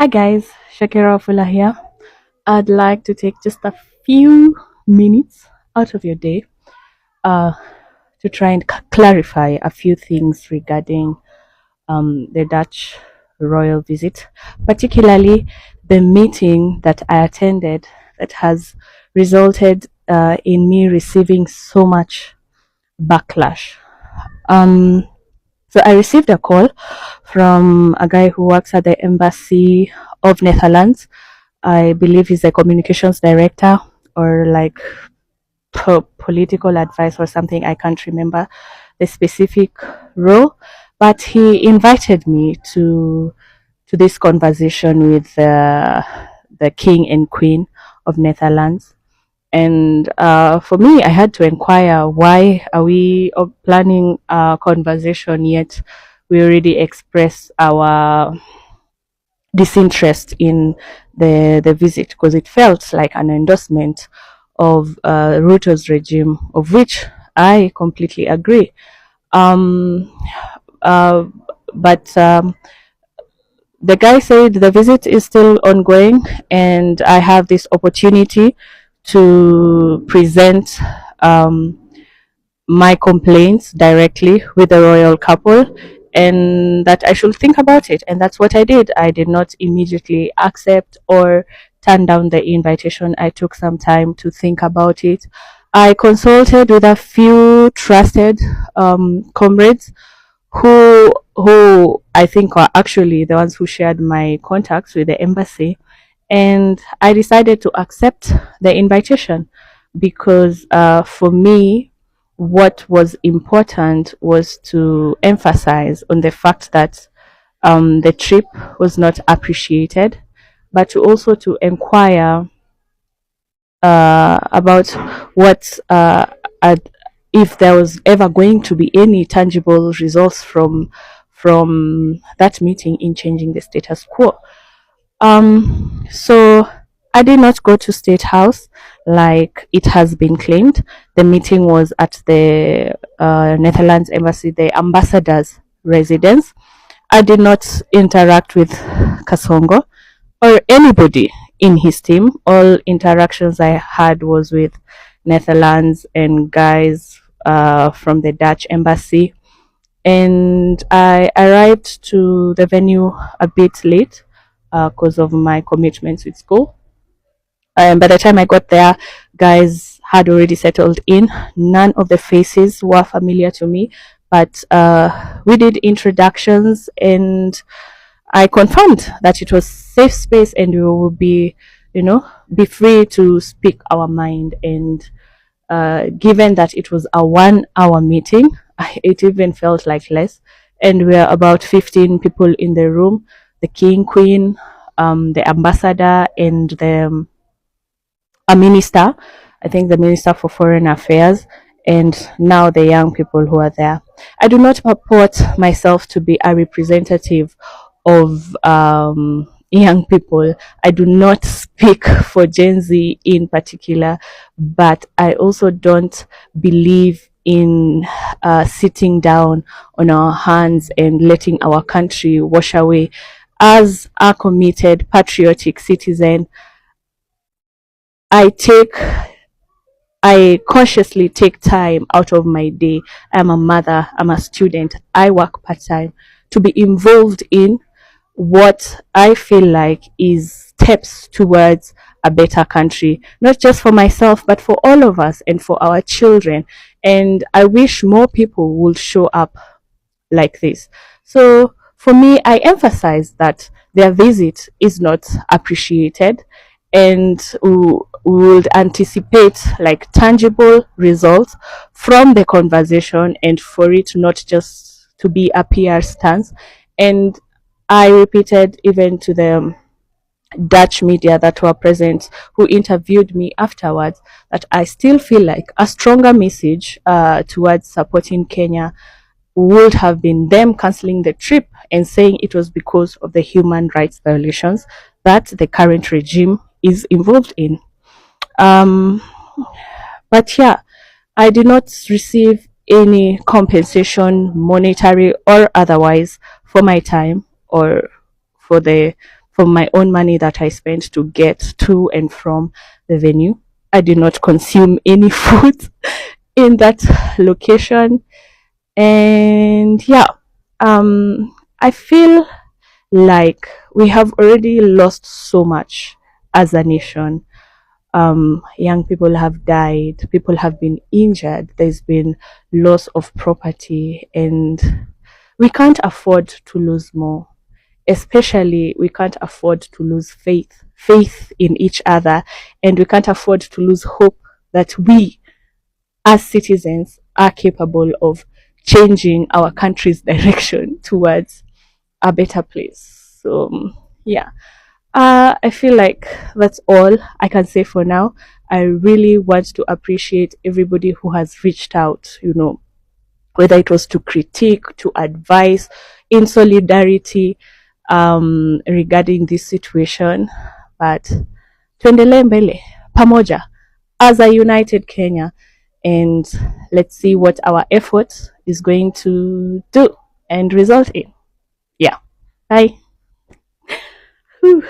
Hi guys, Shakira Wafula here. I'd like to take just a few minutes out of your day uh, to try and clarify a few things regarding the Dutch royal visit, particularly the meeting that I attended that has resulted in me receiving so much backlash. Um, so I received a call from a guy who works at the embassy of Netherlands. I believe he's a communications director or like political advice or something. I can't remember the specific role, but he invited me to this conversation with the king and queen of Netherlands. And for me, I had to inquire, why are we planning a conversation yet we already express our disinterest in the visit, because it felt like an endorsement of Ruto's regime, of which I completely agree. Um, uh, but the guy said the visit is still ongoing, and I have this opportunity to present um, my complaints directly with the royal couple, and that I should think about it. And that's what I did. I did not immediately accept or turn down the invitation. I took some time to think about it. I consulted with a few trusted comrades who I think are actually the ones who shared my contacts with the embassy, and I decided to accept the invitation because for me, what was important was to emphasize on the fact that the trip was not appreciated, but to also to inquire about what if there was ever going to be any tangible results from that meeting in changing the status quo. So I did not go to State House like it has been claimed. The meeting was at the Netherlands Embassy, the ambassador's residence. I did not interact with Kasongo or anybody in his team. All interactions I had was with Netherlands and guys from the Dutch embassy. And I arrived to the venue a bit late because of my commitments with school. By the time I got there, guys had already settled in. None of the faces were familiar to me, but we did introductions, and I confirmed that it was safe space and we would be, be free to speak our mind. And given that it was a 1 hour meeting, it even felt like less. And we're about 15 people in the room: the king, queen, the ambassador, and a minister. I think the minister for foreign affairs, and now the young people who are there. I do not purport myself to be a representative of young people. I do not speak for Gen Z in particular, but I also don't believe in sitting down on our hands and letting our country wash away. As a committed, patriotic citizen, I take I consciously take time out of my day. I'm a mother, I'm a student, I work part time to be involved in what I feel like is steps towards a better country, not just for myself, but for all of us and for our children. And I wish more people would show up like this. So for me, I emphasize that their visit is not appreciated, and would anticipate like tangible results from the conversation, and for it not just to be a PR stance. And I repeated even to the Dutch media that were present, who interviewed me afterwards, that I still feel like a stronger message towards supporting Kenya would have been them cancelling the trip and saying it was because of the human rights violations that the current regime is involved in. Um, but yeah, I did not receive any compensation, monetary or otherwise, for my time or for the from my own money that I spent to get to and from the venue. I did not consume any food in that location. And yeah, I feel like we have already lost so much as a nation. Young people have died, people have been injured, there's been loss of property, and we can't afford to lose more. Especially, we can't afford to lose faith in each other, and we can't afford to lose hope that we, as citizens, are capable of changing our country's direction towards a better place. So, yeah. I feel like that's all I can say for now. I really want to appreciate everybody who has reached out, whether it was to critique, to advise, in solidarity regarding this situation. But tuendelee mbele pamoja as a united Kenya, and let's see what our effort is going to do and result in. Yeah. Bye. Whew.